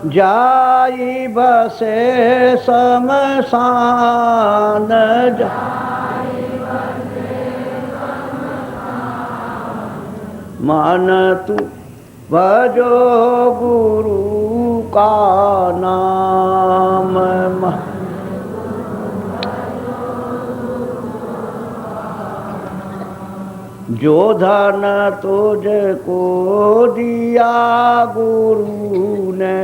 जाई बसे शमशान मन तू भजो गुरु का नाम। जो धन तुझको दिया गुरु ने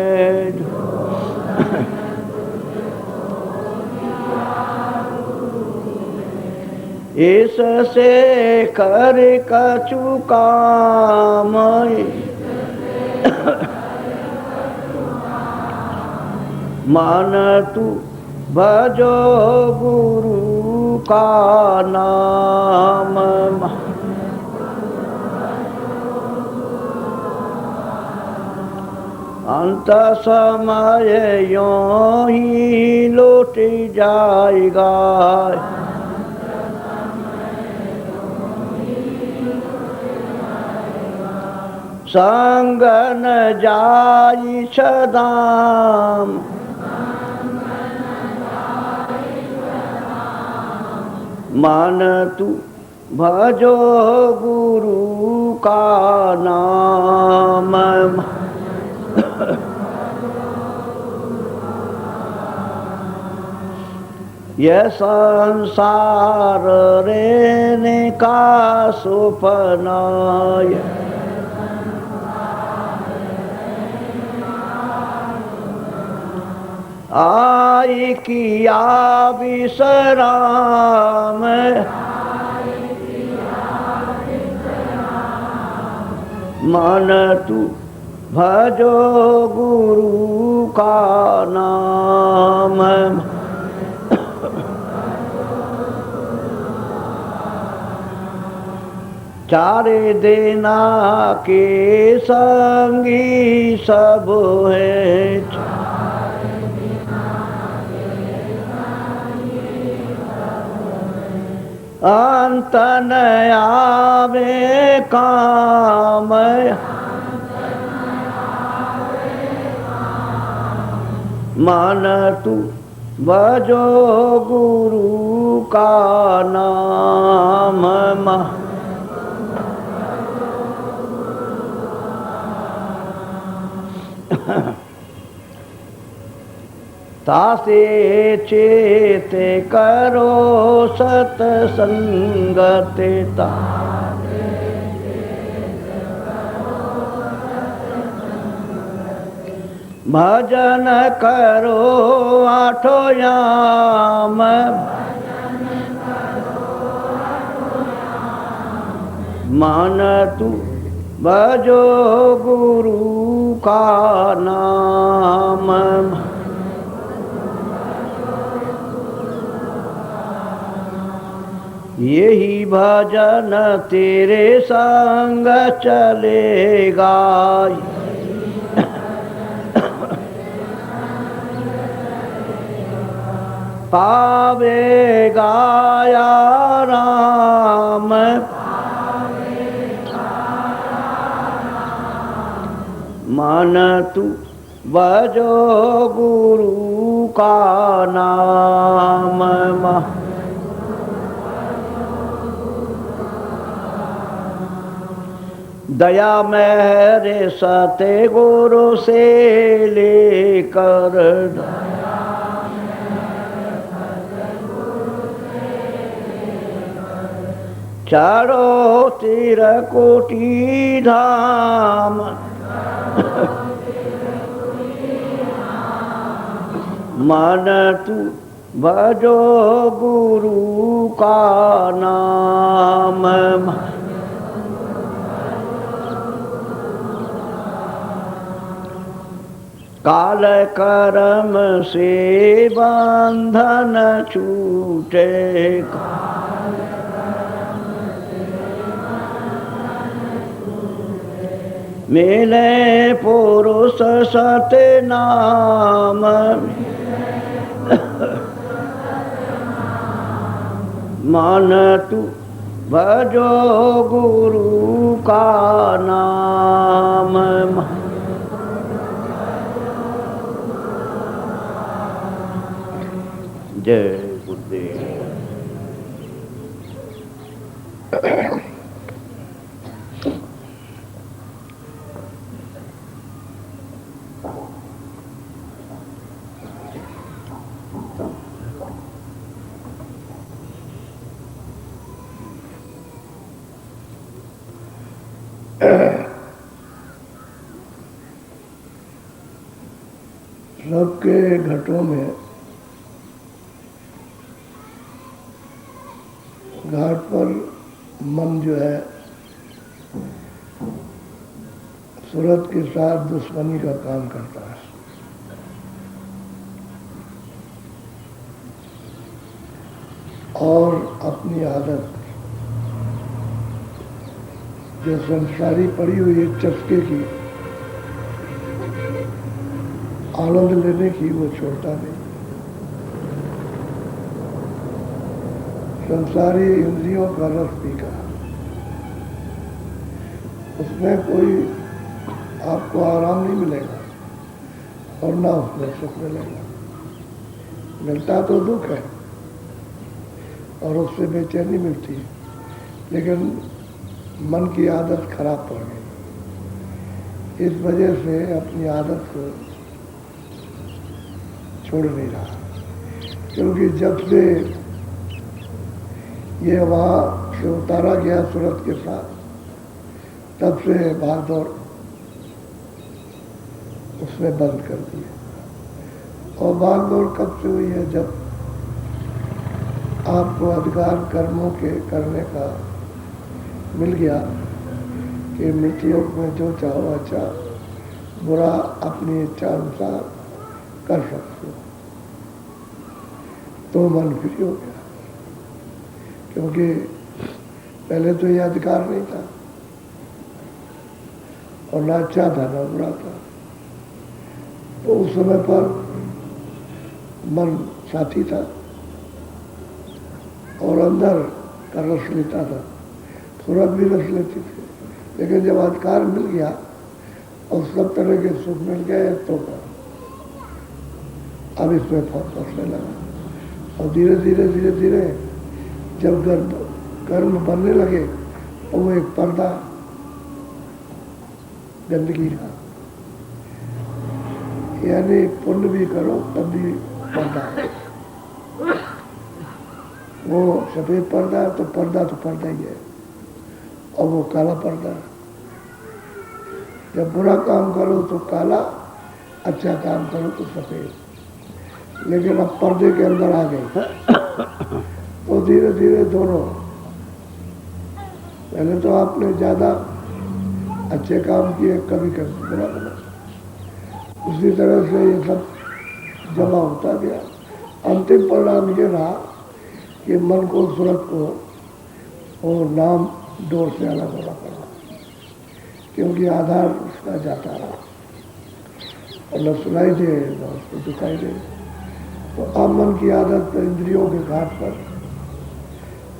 इससे कर कछु काम मन तू भजो गुरु का नाम। अंत समय यों ही लौट जाएगा संग न जाई सदाम। मन तू भजो गुरु का नाम। यह संसार रहने का सुपना आई किया विश्राम। मन तू भजो गुरु का नाम। चारे देना के संगी सब है अंत न आवे काम। मन तू भजो गुरु का नाम। तासे चेत करो सतसंगत ता भजन करो आठो याम। मन तू भजो गुरु का नाम। यही भजन तेरे संग चलेगा पावेगा या राम। मन तू भजो गुरु का नाम। दया मेरे सते गुरु से लेकर चारों तीर कोटि धाम। मन तू भजो गुरु का नाम। काल कर्म से बंधन छूटे मिले पुरुष सत्य नाम। मन तू भजो गुरु का नाम। जय गुरुदेव। सबके घटों में घाट पर मन जो है सूरत के साथ दुश्मनी का काम करता है। और अपनी आदत जो संसारी पड़ी हुई है चस्के की आनंद लेने की वो छोड़ता नहीं। संसारी इंद्रियों का रस पीका, उसमें कोई आपको आराम नहीं मिलेगा और ना उसमें सुख मिलेगा। मिलता तो दुख है और उससे बेचैनी मिलती है, लेकिन मन की आदत खराब पड़ गई। इस वजह से अपनी आदत को छोड़ नहीं रहा, क्योंकि जब से ये वहाँ से उतारा गया सूरत के साथ, तब से भाग दौड़ उसने बंद कर दी। और भाग दौड़ कब से हुई है? जब आपको अधिकार कर्मों के करने का मिल गया कि मृत्यु में जो चाहो अच्छा बुरा अपनी इच्छा अनुसार कर सकते हो, तो मन फ्री हो गया। क्योंकि पहले तो ये अधिकार नहीं था और ना अच्छा था ना बुरा था, तो उस समय पर मन साथी था और अंदर का रस लेता था, सूरत भी रस लेती थी। लेकिन जब अधिकार मिल गया और सब तरह के सुख मिल गए, तो अब इसमें फंसने लगा। और धीरे धीरे धीरे धीरे जब कर्म बनने लगे तो वो एक पर्दा गंदगी का, यानी पुण्य भी करो तब भी पर्दा है। वो सफेद पर्दा है तो पर्दा ही है, और वो काला पर्दा। जब बुरा काम करो तो काला, अच्छा काम करो तो सफेद। लेकिन अब पर्दे के अंदर आ गए तो धीरे धीरे दोनों, पहले तो आपने ज्यादा अच्छे काम किए, कभी कभी बुरा बना, उसी तरह से ये सब जमा होता गया। अंतिम परिणाम ये रहा कि मन को, सूरत को वो नाम डोर से अलग होना पड़ा, क्योंकि आधार उसका जाता रहा और न सुनाई दे न उसको दिखाई दे। तो अब मन की आदत पर इंद्रियों के घाट पर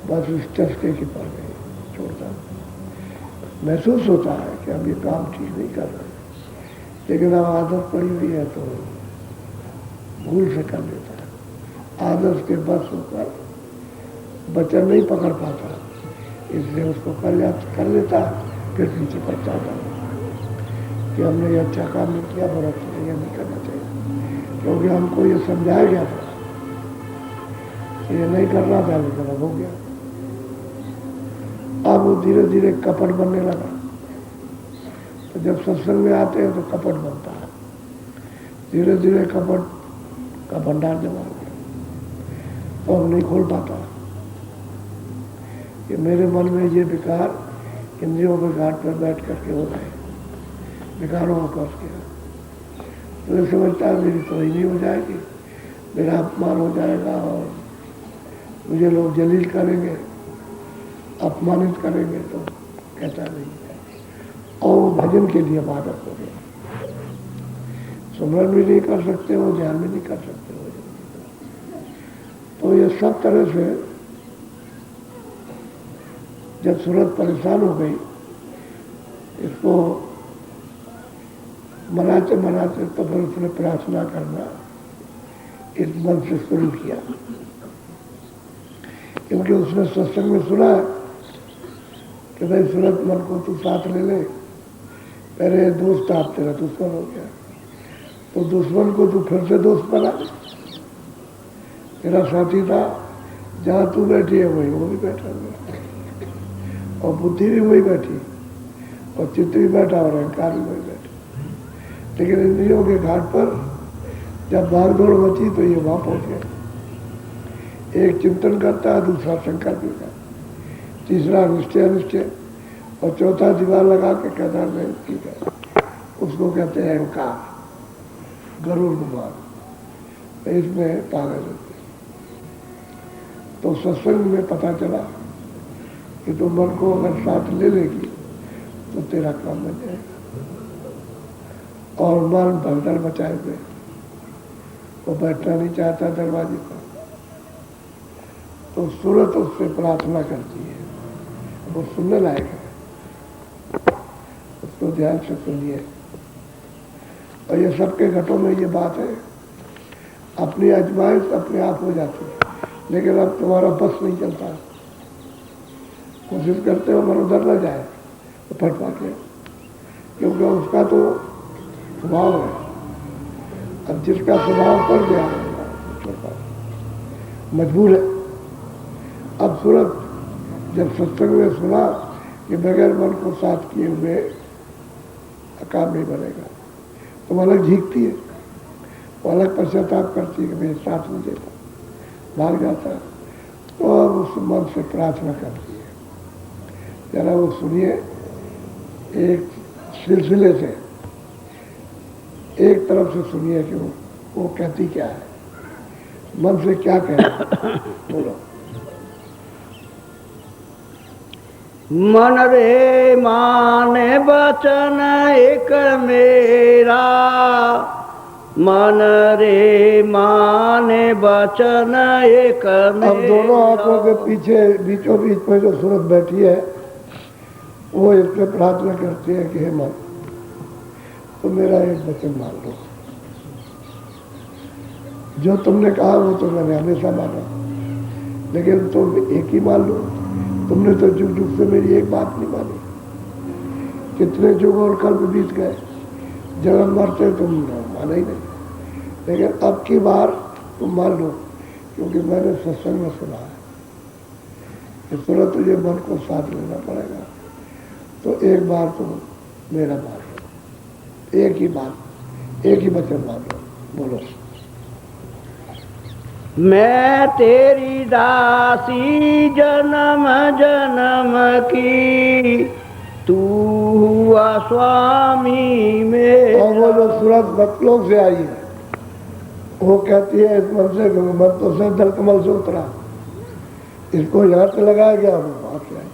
बस उस चस्के की पड़ गई, छोड़ता। महसूस होता है कि अब ये काम ठीक नहीं कर रहे, लेकिन अब आदत पड़ी हुई है तो भूल से कर लेता है। आदत के बस होकर वचन नहीं पकड़ पाता, इसलिए उसको कर लेता, फिर पीछे पड़ जाता कि हमने ये अच्छा काम नहीं किया, बुरा किया, ये नहीं करना चाहिए। क्योंकि हमको ये समझाया गया था कि ये नहीं करना था, लेकिन अब हो गया। अब वो धीरे धीरे कपट बनने लगा। तो जब सत्संग में आते हैं तो कपट बनता है, धीरे धीरे कपट का भंडार जमा हो गया, तो हम नहीं खोल पाता कि मेरे मन में ये विकार इंद्रियों के घाट पर बैठ करके हो रहे, विकारों का कष्ट किया। तो ये समझता है मेरी तो ही नहीं हो जाएगी, मेरा अपमान हो जाएगा और मुझे लोग जलील करेंगे, अपमानित करेंगे। तो कहता नहीं है। और भजन के लिए आदत हो गया, सुमरन भी नहीं कर सकते हो, ध्यान भी नहीं कर सकते हो। तो ये सब तरह से जब सूरत परेशान हो गई, इसको मनाते मनाते तो फिर उसने प्रार्थना करना इस मन से शुरू किया, क्योंकि उसने सत्संग में सुना है कि भाई सूरत मन को तू साथ ले ले, पहले दोस्त था तेरा दुश्मन हो गया, तो दुश्मन को तू फिर से दोस्त बना ले। तेरा साथी था, जहाँ तू बैठी है वही वो भी बैठा हुआ, और बुद्धि भी वही बैठी, और चित्त भी बैठा और अहंकार भी वही बैठा। लेकिन इंद्रियों के घाट पर जब भागदौड़ मची तो ये वहाँ पहुँच गए। एक चिंतन करता है, दूसरा संकल्प करता है, तीसरा निश्चय अनिश्चय, और चौथा दीवार लगा के कहता है ठीक है। उसको कहते हैं अहंकार, गरुड़ गुमान, इसमें पागल होते। तो सत्संग में पता चला कि तुम मन को अगर साथ ले लेगी तो तेरा काम बन जाएगा। और मन भगदड़ मचाए हुए, वो बैठना नहीं चाहता दरवाजे पर, तो सूरत उससे प्रार्थना करती है, वो सुनने लायक है, उसको ध्यान से सुनिए। और ये सबके घटों में ये बात है, अपनी आजमाइश अपने आप हो जाती है, लेकिन अब तुम्हारा बस नहीं चलता। कोशिश करते हो मन उधर न जाए तो फट पाते, क्योंकि उसका तो स्वभाव है। अब जिसका स्वभाव पड़ गया मजबूर है। अब सूरत जब सत्संग में सुना कि बगैर मन को साथ किए हुए काम नहीं बनेगा, तो अलग झीकती है, वो अलग पश्चाताप करती है कि मैं साथ नहीं देता, भाग जाता है। तो अब उस मन से प्रार्थना करती है। जरा वो सुनिए, एक सिलसिले से एक तरफ से सुनिए कि वो कहती क्या है, मन से क्या कहती है। बोलो। मन रे माने बचन एक मेरा, मन रे माने बचन एक मेरा। अब दोनों आंखों के पीछे बीचों बीच में जो सूरत बैठी है, वो इसमें प्रार्थना करती है कि हे मन, तो मेरा एक वचन मान लो। जो तुमने कहा वो तो मैंने हमेशा माना, लेकिन तुम एक ही मान लो। तुमने तो जुग जुग से मेरी एक बात नहीं मानी। कितने जुग और कल्प बीत गए, जन्म भर से तुम माना ही नहीं, लेकिन अब की बार तुम मान लो, क्योंकि मैंने सत्संग में सुना है कि सूरत तुझे मन को साथ लेना पड़ेगा। तो एक बार तुम मेरा मान लो, एक ही बात, एक ही वचन मान लो। बोलो। मैं तेरी दासी जन्म जन्म की, तू हुआ स्वामी में। और वो जो सूरत बतलों से आई है, वो कहती है इस मन से, मन तो से दल कमल से उतरा, इसको यहाँ से लगाया गया, वो वहां से आई।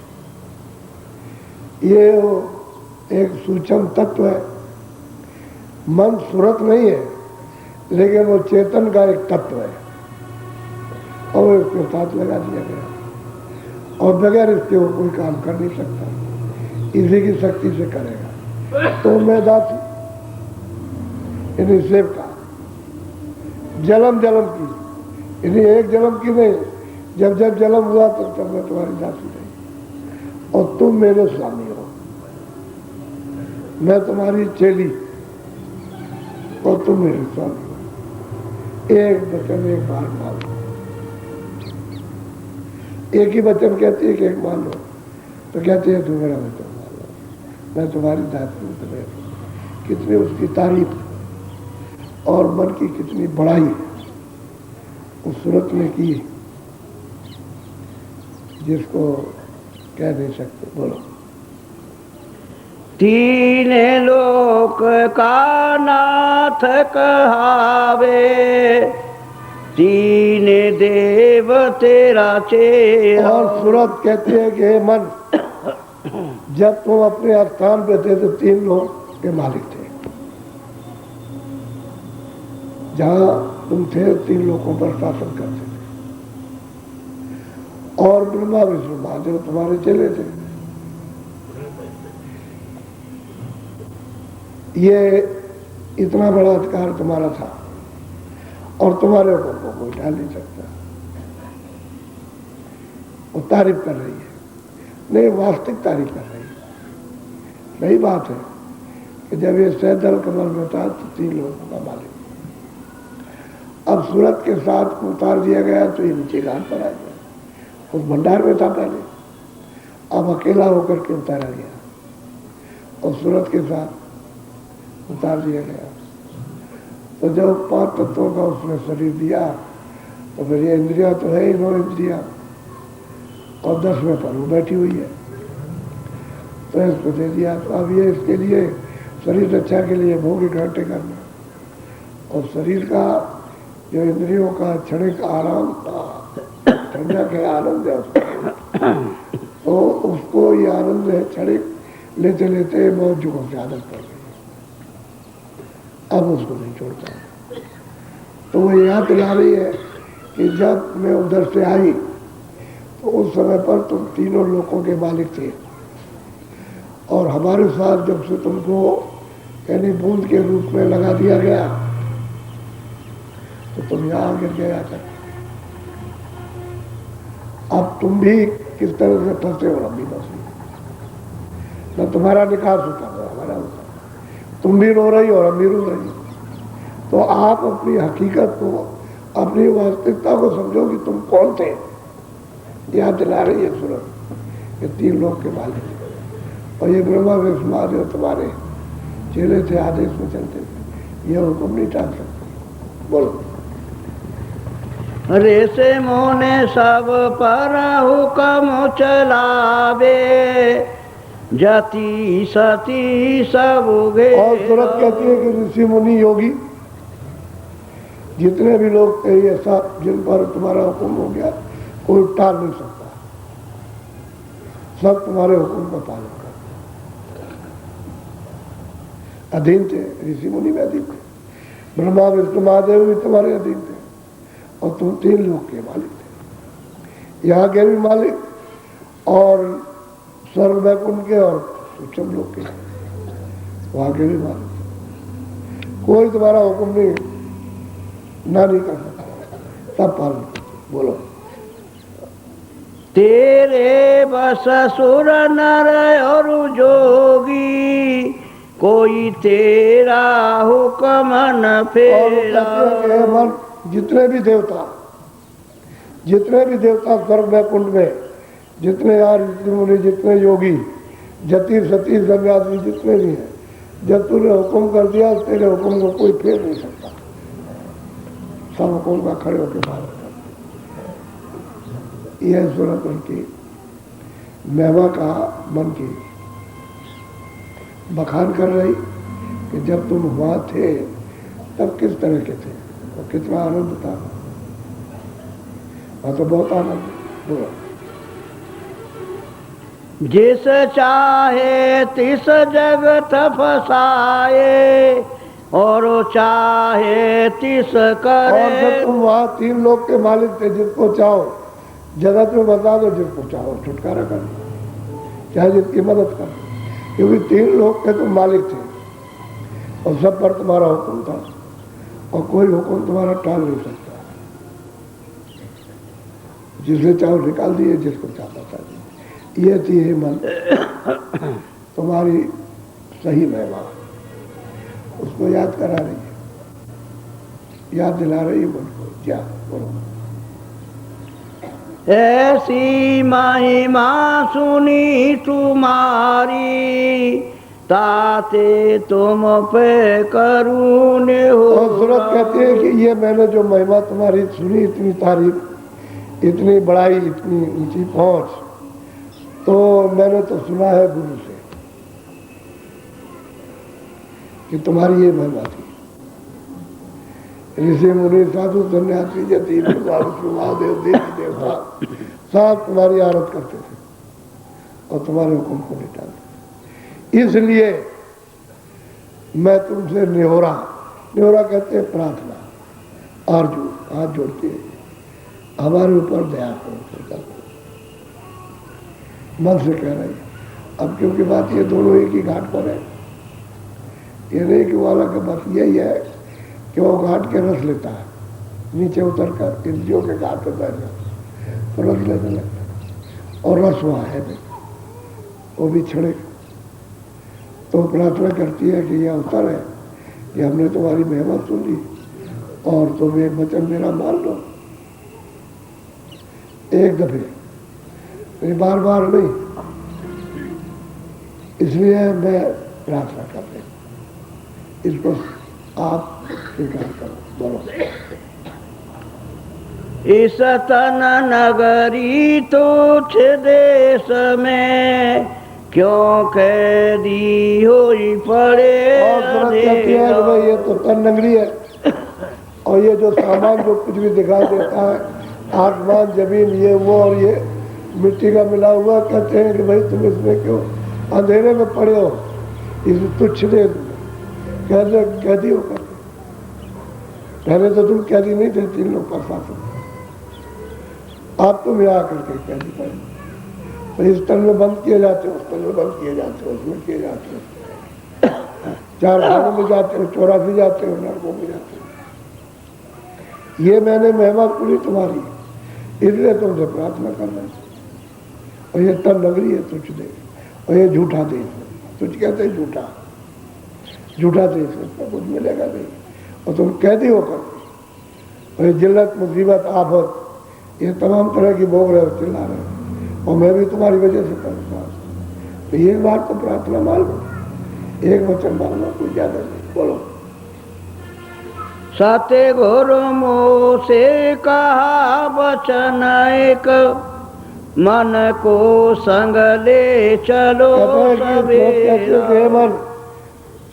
ये वो एक सूक्ष्म तत्व है। मन सूरत नहीं है, लेकिन वो चेतन का एक तत्व है, और इसके साथ लगा दिया गया, और बगैर इसके वो कोई काम कर नहीं सकता, इसी की शक्ति से करेगा। तो मैं दासी इन्हीं सेवका, जन्म जन्म की, इन्हीं एक जन्म की नहीं, जब जब जन्म हुआ तब मैं तुम्हारी दासी रही, और तुम मेरे स्वामी हो, मैं तुम्हारी चेली और तुम मेरे स्वामी हो। एक वचन एक बार मान लो। एक ही वचन कहती है कि एक मान लो, तो कहती है तू मेरा वचन मान लो, मैं तुम्हारी दासी हूँ। तुम्हें कितनी उसकी तारीफ और मन की कितनी बड़ाई उस सूरत ने की, जिसको कह नहीं सकते। बोलो। तीन लोक का नाथ कहावे, तीन देव तेरा चेहरा। और सूरत कहती है कि हे मन, जब तुम अपने स्थान पे थे तो तीन लोग के मालिक थे। जहां तुम थे तीन लोगों पर शासन करते थे, और ब्रह्मा विष्णु महादेव तुम्हारे चले थे। ये इतना बड़ा अधिकार तुम्हारा था, और तुम्हारे ऊपर को कोई डाल नहीं सकता। वो तारीफ कर रही है, नहीं वास्तविक तारीफ कर रही है। सही बात है कि जब ये सैदल कमल में था तो 3 लोगों का मालिक। अब सूरत के साथ उतार दिया गया तो ये नीचे घाट पर आ गया। उस भंडार में था पहले, अब अकेला होकर के उतारा गया और सूरत के साथ उतार दिया गया। तो जब 5 तत्वों का उसने शरीर दिया तो फिर ये इंद्रिया तो है ही 9 इंद्रिया और 10वें पर वो बैठी हुई है, तो इसको दे दिया। तो अब ये इसके लिए शरीर रक्षा के लिए भोग इकट्ठे करना और शरीर का जो इंद्रियों का क्षणिक आराम था, ठंडक है, आनंद है उसको, तो उसको ये आनंद है क्षणिक लेते लेते बहुत जुगों से आदत पड़ गई, अब उसको नहीं छोड़ता। तो वो याद दिला रही है कि जब मैं उधर से आई तो उस समय पर तुम 3 लोगों के मालिक थे और हमारे साथ जब से तुमको यानी बूंद के रूप में लगा दिया गया तो तुम यहाँ गिर गया था। अब तुम भी किस तरह से फंसे हो, हम भी फंसे, न तुम्हारा निकास होता है हमारा होता, तुम भी रो रही और हम भी रो रही। तो आप अपनी हकीकत को, अपनी वास्तविकता को समझो कि तुम कौन थे। याद दिला रही है सूरत, ये 3 लोग के मालिक और ये ब्रह्मा विष्णु महादेव तुम्हारे चेले थे, आदेश में चलते थे, ये हुक्म नहीं टाल सकते। बोलो। रे से मोने सब पर हुक्म चलावे, जाति सती सब गे। और सूरत कहती है कि ऋषि मुनि योगी जितने भी लोग थे ये सब जिन पर तुम्हारा हुक्म हो गया कोई टाल नहीं सकता, सब तुम्हारे हुक्म का पालन कर अधीन थे। ऋषि मुनि में अधीन थे, ब्रह्मा विष्णु महादेव भी तुम्हारे अधीन थे और तुम 3 लोग के मालिक थे, यहाँ के भी मालिक और स्वर्ग वैकुंठ के और सूक्ष्म लोग के, वहां के भी मालिक। कोई तुम्हारा हुक्म नहीं कर सकता, सब पालन। बोलो। तेरे बस सुर नर और जोगी, कोई तेरा हुक्म न फेरा। मन जितने भी देवता स्वर्ग वैकुंठ में, जितने यार मुनि, जितने योगी, जति सती संगाती जितने भी हैं, जब तूने हुक्म कर दिया तेरे हुक्म को कोई फेर नहीं सकता, सब हुक्म का खड़े होकर पालन करते। यह सूरत उनकी महिमा का मन की बखान कर रही कि जब तुम वहां थे तब किस तरह के थे और कितना आनंद था। वहां तो बहुत आनंद। बोलो। जिस चाहे तिस जगत फसाए, और चाहे तिस करे। और जब तुम वहां 3 लोग के मालिक थे, जिसको चाहो जगत में बता दो, जिसको चाहो छुटकारा कर दो, चाहे जिसकी मदद कर दो, क्योंकि 3 लोग के तुम मालिक थे और सब पर तुम्हारा हुक्म था और कोई हुक्म तुम्हारा टाल नहीं सकता। जिसे चाहो निकाल दिए, जिसको चाहता था। ये थी हे मन तुम्हारी सही महिमा, उसको याद करा रही है, याद दिला रही है मन को। क्या बोलो। ऐसी महिमा सुनी तुम्हारी, ताते तुम पे करुण हो। और सूरत कहती है कि ये मैंने जो महिमा तुम्हारी सुनी, इतनी तारीफ, इतनी बड़ाई, इतनी ऊंची पहुंच, तो मैंने तो सुना है गुरु से कि तुम्हारी ये महिमा थी। ऋषि मुनि साधु सन्यासी जति महादेव देवी देवता सब तुम्हारी आरत करते थे और तुम्हारे हुक्म को नहीं टालते। इसलिए मैं तुमसे निहोरा कहते हैं प्रार्थना, आरजू, हाथ जोड़ती है, हमारे ऊपर दया करो। मन से कह रही है। अब क्योंकि बात ये दोनों एक ही घाट पर है, ये नहीं कि वाला का बस यही है कि वो घाट के रस लेता है, नीचे उतर कर इंद्रियों के घाट पर बैठ जाओ तो रस लेने लगता और रस वहाँ है नहीं, वो भी छड़े। तो प्रार्थना करती है कि यह उत्तर है कि हमने तुम्हारी महिमा सुन ली और तुम एक वचन मेरा मान लो, एक दफे, बार बार नहीं। इसलिए मैं प्रार्थना कर रही, इसको आप स्वीकार करो। बोलो। इस तन नगरी तुच्छ देश में क्यों कैदी होई पड़े। और तुरंत कहती है कि भाई ये तो तन नगरी है और ये जो सामान जो कुछ भी दिखाई देता है, आसमान जमीन ये वो और ये मिट्टी का मिला हुआ, कहते हैं कि भाई तुम इसमें क्यों अंधेरे में पड़े हो, इस तुच्छ देश में कैदी हो कर। पहले तो तुम कैदी नहीं थे, 3 लोग पर शासन, आप तुम यहाँ आकर के कैदी पड़े। तो इस तन में बंद किए जाते हो, उस तन में बंद किए जाते हो, उसमें किए जाते हो, 4 खानों में जाते हो, 84 जाते हो, नरकों में जाते हो। ये मैंने महिमा पूरी तुम्हारी, इसलिए तुमसे प्रार्थना कर रहे हैं। और ये तन नगरी है तुझ दे, और ये झूठा देश है, तुझ कहते हैं झूठा, झूठा देश है, कुछ मिलेगा नहीं और तुम कैदी होकर। और ये जिल्लत मुसीबत आफत ये तमाम तरह की भोग रहे हो, चिल्ला रहे हो, और मैं भी तुम्हारी वजह से परेशान। तो ये बात तो प्रार्थना मान लो, एक वचन मान लो, कोई ज्यादा नहीं। बोलो। सत्य गुरु से कहा वचन एक, मन को संग ले चलो मन।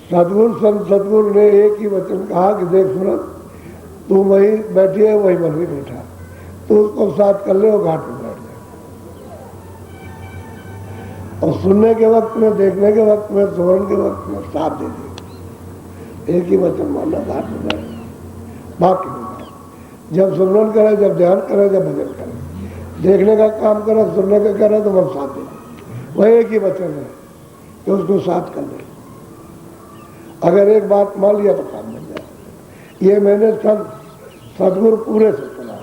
सदगुरु संत सदगुरु ने एक ही वचन कहा कि देख सूरत, तू वही बैठी है, वही मन भी बैठा, तो उसको साथ कर ले और घाट में बैठ जाए। और सुनने के वक्त में, देखने के वक्त में, सुमरन के वक्त में साथ दे दे। एक ही वचन मानना, घाट में बैठ, बाकी नहीं। जब सुमरन करे, जब ध्यान करे, जब भजन करे, देखने का काम करे, सुनने का करे, तो मन साथ दे दे। वही एक ही वचन है कि उसको साथ कर ले। अगर एक बात मान लिया तो काम बन जाए। ये मैंने सदगुरु पूरे से सुना,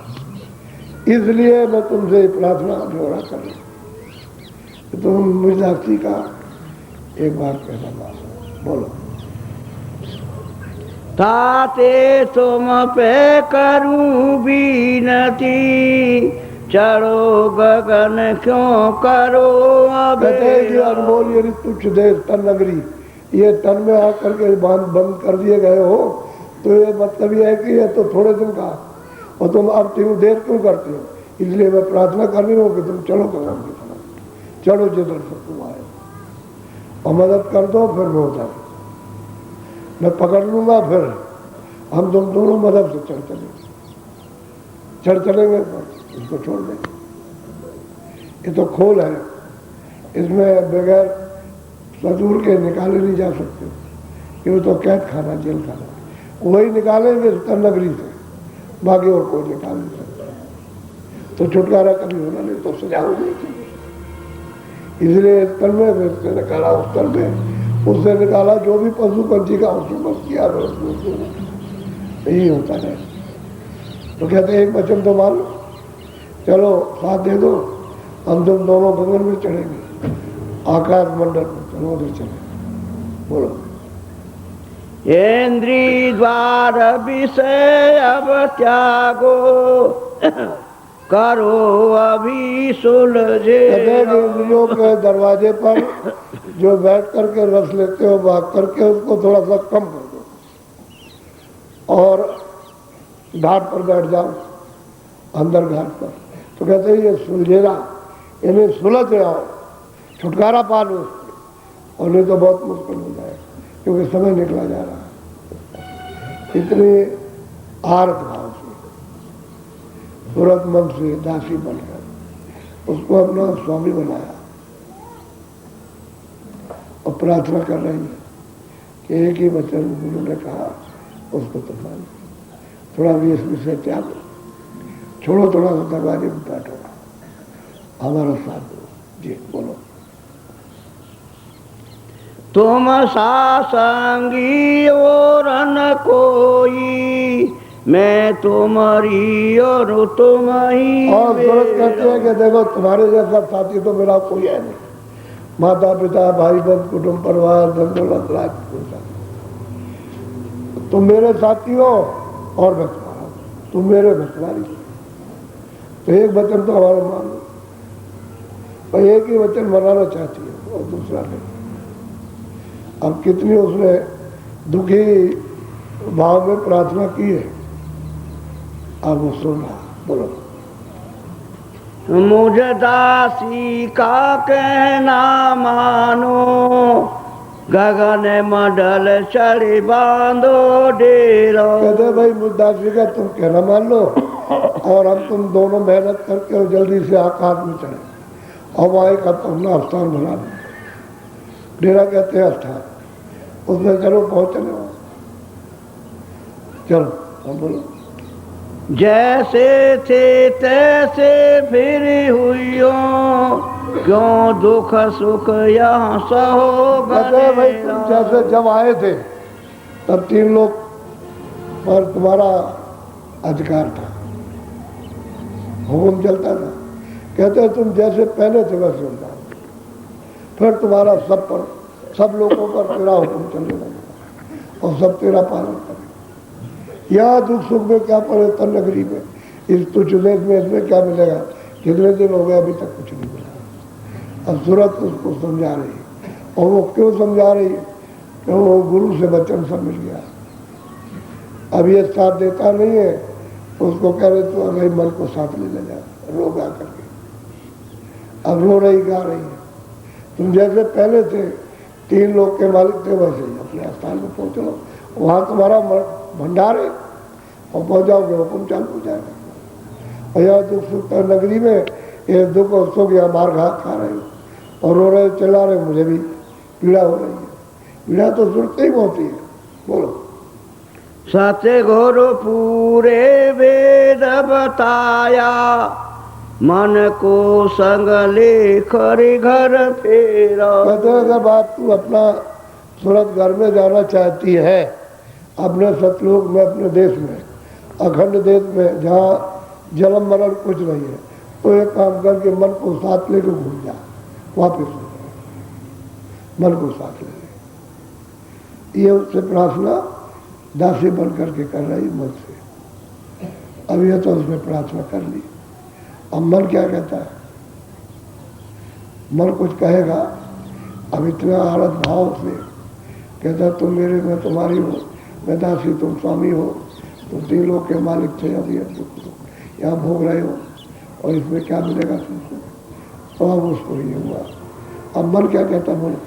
इसलिए मैं तुमसे प्रार्थना दोहरा कर रही हूं। तुम मुझ साक्षी का एक बार कहना मानो। बोलो। ताते तुम पे करूं बीनती, चढ़ो गगन क्यों करो अनमोल। ये तुच्छ देश तन नगरी, ये तन में आकर के बंद कर दिए गए हो, तो ये मतलब ये है कि ये तो थोड़े दिन का, और तुम अब तुम देर क्यों करते हो। इसलिए मैं प्रार्थना कर रही हूँ कि तुम चलो गगन की तरफ, चलो जिधर से तुम आए, और मदद कर दो, फिर मैं उधर मैं पकड़ लूंगा, फिर हम तुम दोनों मदद से चढ़ चलेंगे, तो इसको छोड़ देंगे। ये तो खोल है, इसमें बगैर सदूर के निकाले नहीं जा सकते, क्यों तो कैद खाना, जेल खाना, वही निकालेंगे तन नगरी से, बाकी और कोई निकाल नहीं सकता। तो छुटकारा कभी होना नहीं, तो सजा होनी चाहिए। इसलिए तन में से निकाला, उस तन में उससे निकाला, जो भी पशु पंछी का उसको बस किया, यही होता है। तो कहते एक वचन तो मान लो, चलो साथ दे दो, हम तुम दोनों गगन में चढ़ेंगे, आकाश मंडल में, चलो उधर चले। बोलो। इंद्री द्वार विषय अब त्यागो, करो अभी सुलझे। इंद्रियों के दरवाजे पर जो बैठ करके रस लेते हो, भाग करके उसको थोड़ा सा कम कर दो और घाट पर बैठ जाओ, अंदर घाट पर। तो कहते हैं ये सुलझेरा, इन्हें सुलझ आओ, छुटकारा पा लो, और नहीं तो बहुत मुश्किल हो जाएगा, क्योंकि समय निकला जा रहा है। इतने आर्त भाव से, तुरंत मन से दासी बनकर उसको अपना स्वामी बनाया, और प्रार्थना कर रही है कि एक ही वचन गुरु ने कहा, उसको तो मान। थोड़ा भी इसमें से त्याग छोड़ो, थोड़ा सा दरवाजे में बैठो, हमारा साथ दो। जी बोलो। तुम सासंगी और न कोई, मैं तुम्हारी और तुम ही और सूरत मेरा। कहती है कि देखो तुम्हारे जैसा साथी तो मेरा कोई है नहीं, माता पिता भाई बहन कुटुंब परिवार धन दौलत राज, तुम मेरे साथी हो और मैं तुम्हारा, तुम मेरे मैं तुम्हारी। तो एक वचन तो हमारा मान लो, पर एक ही वचन बनाना चाहती है और दूसरा नहीं। अब कितनी उसने दुखी भाव में प्रार्थना की है, अब वो सुन रहा। बोलो। मुझ दासी का कहना मानो, गगन मंडल चढ़ी बांधो डेरो। कहते भाई मुद्दासी का तुम कहना मान लो और हम तुम दोनों मेहनत करके और जल्दी से आकाश में चढ़े और वहाँ एक अपना स्थान बना दो। डेरा कहते हैं स्थान, उसमें चलो पहुँचने वहाँ। चलो हम बोलो। जैसे थे तैसे फिर हुइयो, क्यों दुख सुख यहाँ सहो कहते भाई तुम जैसे जब आए थे तब 3 लोग पर तुम्हारा अधिकार था, हुक्म चलता था। कहते तुम जैसे पहले थे वैसे हो जाओ, फिर तुम्हारा सब पर सब लोगों पर तेरा हुक्म चलने लगेगा और सब तेरा पालन करें। यहाँ दुख सुख में क्या पड़े तन नगरी में, इस तुच्छ देश में इसमें क्या मिलेगा, कितने दिन हो गए अभी तक कुछ नहीं मिला। अब सूरत उसको समझा रही है, और वो क्यों समझा रही है कि वो गुरु से वचन सब मिल गया। अब ये साथ देता नहीं है, उसको कह रहे तो भाई मन को साथ ले जा, रो गा करके। अब रो रही गा रही है, तुम जैसे पहले थे 3 लोग के मालिक थे वैसे ही अपने स्थान में पहुँच लो, वहाँ तुम्हारा भंडार है और पहुँच जाओगे, हुक्म चालू हो जाएगा। और यहाँ दुख सुख नगरी में ये दुख और सुख यहाँ मार घात खा रहे हो और रो रहे चिल्ला रहे, मुझे भी पीड़ा हो रही है। पीड़ा तो सुनते ही होती है। बोलो। सत्य गुरु पूरे वेद बताया, मन को संग ले खरी घर फेरा। कहते हैं अगर बात तू अपना सूरत घर में जाना चाहती है, अपने सतलोक में, अपने देश में, अखंड देश में जहाँ जन्म मरण कुछ नहीं है, तो एक काम करके मन को साथ लेकर घूम जा, वापिस हो जाए, मन को साथ ले ले। ये उससे प्रार्थना दासी बन करके कर रही मन से। अब ये तो उसने प्रार्थना कर ली, अब मन क्या कहता है? मन कुछ कहेगा। अब इतना आरत भाव से कहता तुम मेरे, मैं तुम्हारी हो, मैं दासी तुम स्वामी हो, तुम 3 लोग के मालिक थे, अब ये दुख यहाँ भोग रहे हो और इसमें क्या मिलेगा तुमको? तो अब उसको ये हुआ। अब मन क्या कहता? बोलो।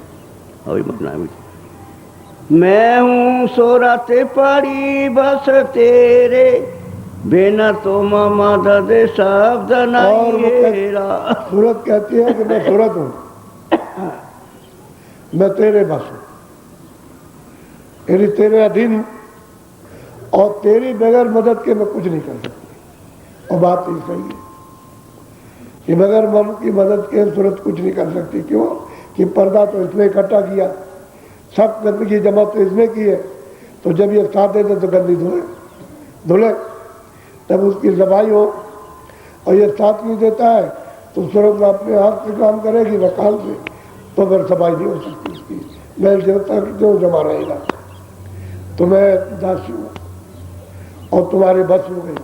मैं हूँ सूरत पड़ी बस तेरे, बिना तुम मदद शब्द नहीं हेरा। सूरत कहती है कि मैं सूरत हूँ, मैं तेरे बस हूँ, तेरे अधीन, और तेरी बगैर मदद के मैं कुछ नहीं कर सकती। और बात ये सही है कि बगैर मन की मदद के सूरत कुछ नहीं कर सकती। क्यों? कि पर्दा तो इसने इकट्ठा किया, सब गंदगी जमा तो इसने की है, तो जब ये साथ देते तो गंदी धुले, तब उसकी सफाई हो। और ये साथ नहीं देता है तो सूरत अपने हाथ से काम करेगी न काल से, तो फिर सफाई नहीं हो सकती उसकी। मैं देवता जो जमा रहेगा। तो मैं दासी हूँ और तुम्हारे बस हो गई,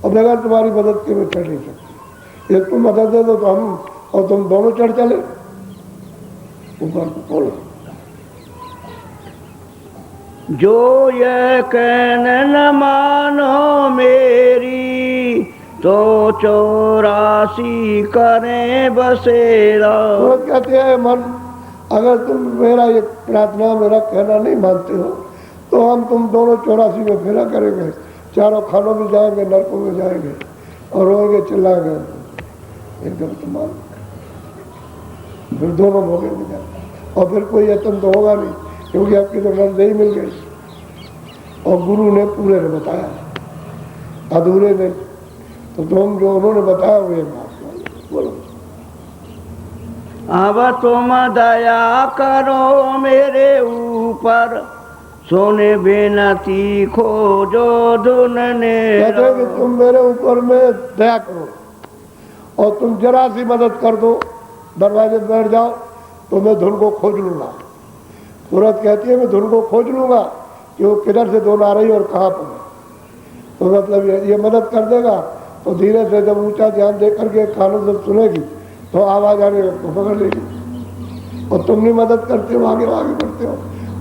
और बगैर तुम्हारी मदद के मैं चढ़ नहीं सकती। ये तुम मदद दे दो तो हम और तुम दोनों चढ़ चले ऊपर को। बोलो। जो ये कहन न मानो मेरी, तो 84 करें बसेरा। तो कहते हैं मन, अगर तुम मेरा ये प्रार्थना, मेरा कहना नहीं मानते हो, तो हम तुम दोनों 84 में फेरा करेंगे, चारों खानों में जाएंगे, नरकों में जाएंगे और रोएंगे, चिल्लाएंगे एकदम तुम्हारा, फिर दोनों भोगेंगे जाएंगे। और फिर कोई यत्न तो होगा नहीं, क्योंकि आपकी तो नजदे ही मिल गई। और गुरु ने पूरे ने बताया, अधूरे ने तो तुम जो उन्होंने बताया वो बात। बोलो। अब तुम दया करो मेरे ऊपर, सोने बेनती खोजो धुन ने। कहते हैं कि तुम मेरे ऊपर में दया करो और तुम जरा सी मदद कर दो, दरवाजे पे बैठ जाओ तो मैं धुन को खोज लूंगा। सूरत कहती है मैं धुन को खोज लूंगा कि वो किधर से धुन आ रही और कहाँ पर है। तो मतलब ये मदद कर देगा। तो धीरे से जब ऊंचा ध्यान दे करके कानों से सुनेगी तो आवाज आने को पकड़ लेगी। और तुम नहीं मदद करते हो, आगे आगे बढ़ते हो,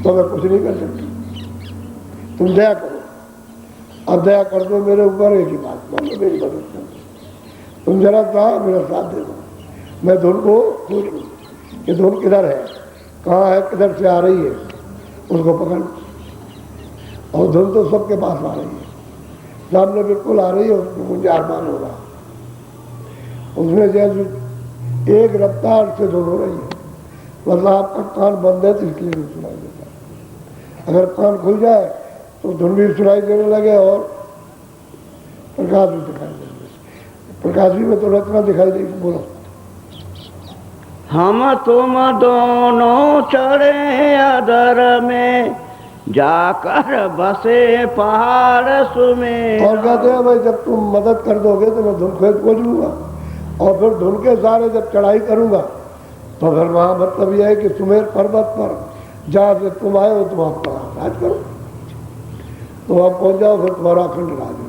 तो मैं कुछ नहीं कर सकती। तुम दया करो। अब दया कर दो मेरे ऊपर, एक ही बात बोलो, मेरी मदद कर दो। तुम जरा सा मेरा साथ दे दो, मैं धुन को खोज लूँ कि धुन किधर है, कहाँ है, किधर से आ रही है, उसको पकड़। और धुन तो सबके पास आ रही है, सामने बिल्कुल आ रही है, उसको मुझे अरमान हो रहा। उसमें जैसे एक रफ्तार से धुन हो रही है। मतलब आपका कान बंद है तो इसलिए नहीं सुनाई देता। अगर कान खुल जाए तो धुन भी सुनाई देने लगे और प्रकाश भी दिखाई देने लगे। प्रकाश भी में तो रत्ना दिखाई देगी। बोलो। हम तुम दोनों चढ़े अदर में, जाकर बसे पहाड़ सुमेर। और कहते हैं भाई जब तुम मदद कर दोगे तो मैं धुन खोज लूंगा और फिर धुन के सहारे जब चढ़ाई करूंगा तो फिर वहां मतलब यह है कि सुमेर पर्वत पर जहाँ से तुम आए हो तुम अपना राज करो। तो आप पहुंच जाओ, फिर तुम्हारा अखंड राज हो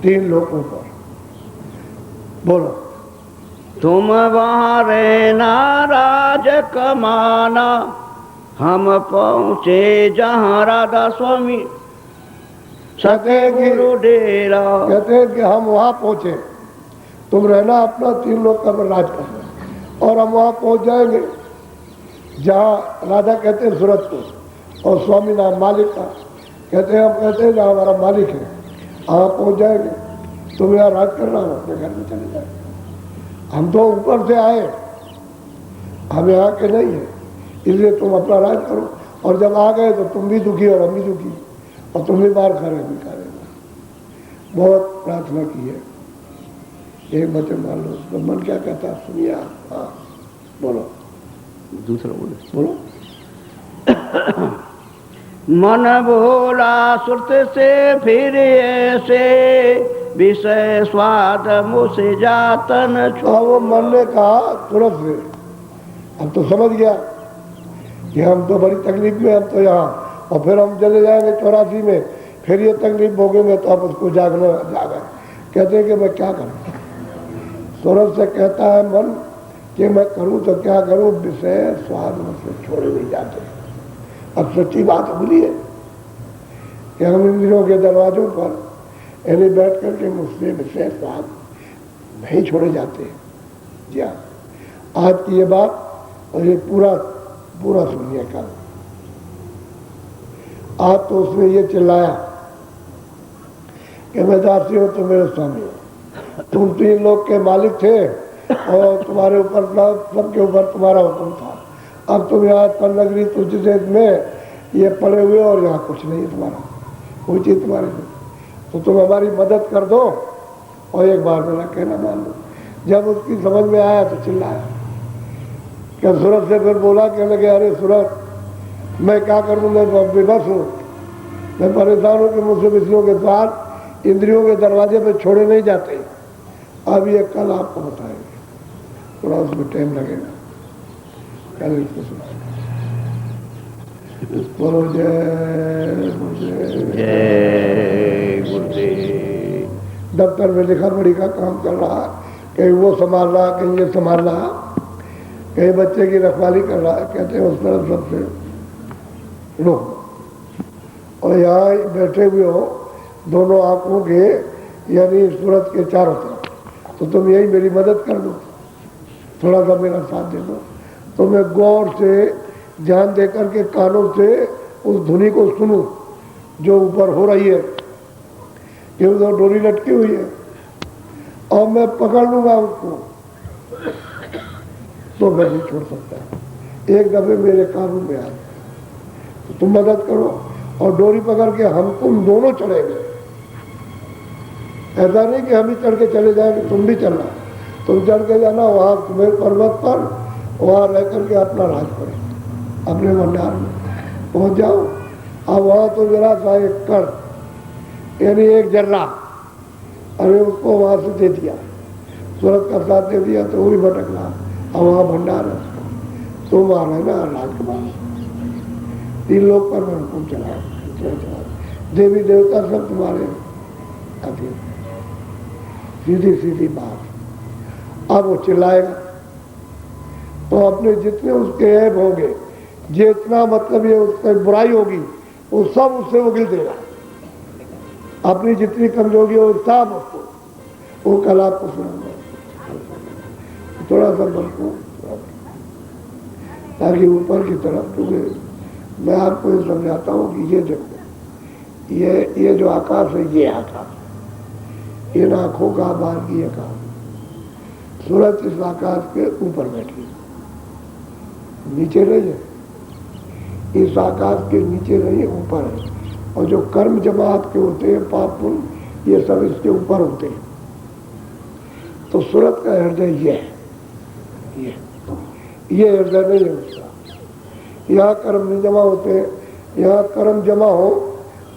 3 लोगों पर। बोलो। तुम वहाँ रहना राज कमाना, हम पहुँचे जहाँ राधा स्वामी सतगुरु डेरा। कहते हैं कि हम वहाँ पहुँचे, तुम रहना अपना 3 लोग का राज करना। और हम वहाँ पहुँच जाएंगे जहाँ राधा कहते हैं सूरत को और स्वामी नाम मालिक का। कहते हैं हम कहते हैं जहाँ हमारा मालिक है, वहाँ पहुँच जाएंगे। तुम यहाँ राज करना, हम अपने घर में चले जाएंगे। हम तो ऊपर से आए, हम यहाँ के नहीं है, इसलिए तुम अपना राज करो। और जब आ गए तो तुम भी दुखी और हम भी दुखी, और तुम भी मार खा रहे भी खा रहे। बहुत प्रार्थना की है। एक वचन मान लो, तो मन क्या कहता है सुनिए आप। हाँ बोलो। दूसरा बोलो। बोलो। मन भोला सुरत से फिर ऐसे, विषय स्वाद मुझसे जातन हाँ, वो मन ने कहा तुरंत से, अब तो समझ गया कि हम तो बड़ी तकलीफ में, हम तो यहाँ, और फिर हम चले जाएंगे 84 में, फिर ये तकलीफ भोगेंगे तो आप उसको जागना जागा। कहते हैं कि मैं क्या करूँ। सूरज से कहता है मन कि मैं करूँ तो क्या करूँ, विषय स्वाद मुझसे छोड़े नहीं जाते। अब सच्ची बात बोली है कि हम इंद्रियों के दरवाजों पर यानी बैठ करके मुझसे विषय स्वाद नहीं छोड़े जाते। जी हाँ, आज की ये बात और ये पूरा पूरा सुनिए। कल आज तो उसने ये चिल्लाया कि मैं दासी हूँ तो मेरे स्वामी हो, तुम 3 लोग के मालिक थे और तुम्हारे ऊपर सबके ऊपर तुम्हारा हुक्म था। अब तुम यहाँ तलनगरी तुझसे में ये पड़े हुए और यहाँ कुछ नहीं है तुम्हारा, कोई चीज़ तुम्हारी नहीं, तो तुम हमारी मदद कर दो और एक बार मेरा कहना मान लो। जब उसकी समझ में आया तो चिल्लाया। क्या सूरत से फिर बोला, कहने लगे अरे सूरत मैं क्या करूँ, मैं विवश हूँ, मैं परेशान हूँ कि मुझसे विषयों के साथ इंद्रियों के दरवाजे पे छोड़े नहीं जाते। अब ये कल आपको बताएंगे, थोड़ा उसमें टाइम लगेगा, कल इसको सुनाएंगे। बोलो जय गुरुदेव। जय गुरुदेव। दफ्तर में लिखा पढ़ी का काम चल रहा, कहीं वो संभाल रहा, कहीं ये संभाल रहा, कहीं बच्चे की रखवाली कर रहा है। कहते हैं उस तरफ सबसे रुक और यहाँ बैठे हुए हो दोनों आंखों के यानी सूरत के चारों तरफ, तो तुम यही मेरी मदद कर दो, थोड़ा सा मेरा साथ दे दो। तो मैं गौर से ध्यान दे करके कानों से उस धुनी को सुनूं जो ऊपर हो रही है, कि उधर डोरी लटकी हुई है, और मैं पकड़ लूंगा उसको तो मैं नहीं छोड़ सकता। एक दफे मेरे काबू में आ, तो तुम मदद करो और डोरी पकड़ के हम तुम दोनों चलेंगे। ऐसा नहीं कि हम ही चढ़ के चले जाएंगे, तुम भी चलना, तुम चढ़ के जाना वहाँ तुम्हें पर्वत पर, वहाँ रह करके अपना राज करें, अपने भंडार में पहुँच जाओ अब वहां तो जरा सा एक कण यानी एक जर्रा, अरे उसको वहां से दे दिया, सूरत का साथ दे दिया तो वो भी भटक रहा। अब वहां भंडार है उसका, तुम आ रहे ना राजकुमार, 3 लोग पर मैं हुक्म चला, देवी देवता सब तुम्हारे अधीन। सीधी सीधी बात। अब वो चिल्लाएगा तो अपने जितने उसके ऐब होंगे, जितना मतलब ये उसकी बुराई होगी, वो सब उससे वो गिल देगा। अपनी जितनी कमजोरी हो सब उसको, वो कल आपको सुनाऊंगा। थोड़ा सा मन को ताकि ऊपर की तरफ, क्योंकि मैं आपको ये समझाता हूँ कि ये देखो, ये जो आकाश है, ये आकाश, इन आंखों का बाहर की आकाश, सूरज इस आकाश के ऊपर बैठी, नीचे नहीं है, इस आकाश के नीचे नहीं, ऊपर है। और जो कर्म जमा आपके होते हैं, पाप पुण्य, ये सब इसके ऊपर होते हैं। तो सूरज का हृदय ये है, ये हृदय नहीं है उसका। यहाँ कर्म नहीं जमा होते, यहाँ कर्म जमा हो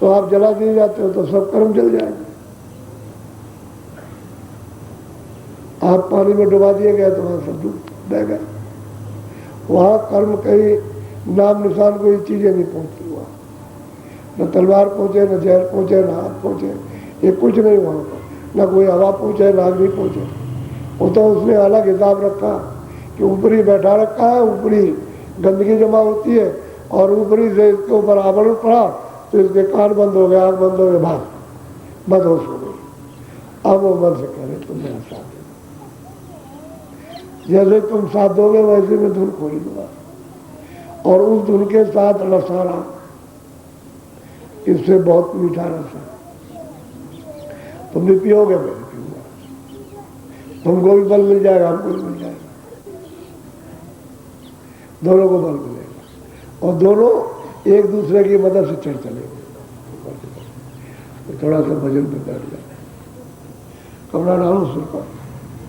तो आप जला दिए जाते हो तो सब कर्म जल जाएंगे। आप पानी में डुबा दिए गए तो वहां सब डूब बह गए। वहां कर्म कहीं नाम निशान कोई चीजें नहीं पहुंचती, वहां न तलवार पहुंचे, न जहर पहुंचे, न हाथ पहुंचे, ये कुछ नहीं वहां पर, न कोई हवा पहुंचे, न अग्नि पहुंचे। वो तो उसने अलग हिसाब रखा कि ऊपरी बैठा रखा है, ऊपरी गंदगी जमा होती है और ऊपरी से इसके ऊपर आवरण पड़ा तो इसके कान बंद हो गए, आँख बंद हो गए, भाग बदहोश हो गई। अब वो मन से कह रहे तुम मेरा साथ दो, जैसे तुम साथ दोगे वैसे मैं धुन खोल दूंगा, और उस धुन के साथ रसारा, इससे बहुत मीठा रस है, तुम भी पियोगे, मैं भी पीऊंगा, तुमको भी बल मिल जाएगा, हमको भी मिल जाएगा, दोनों को बल मिलेगा और दोनों एक दूसरे की मदद से चढ़ चलेंगे। तो थोड़ा सा भजन में बैठ जाए, कमरा डालो सिर पर।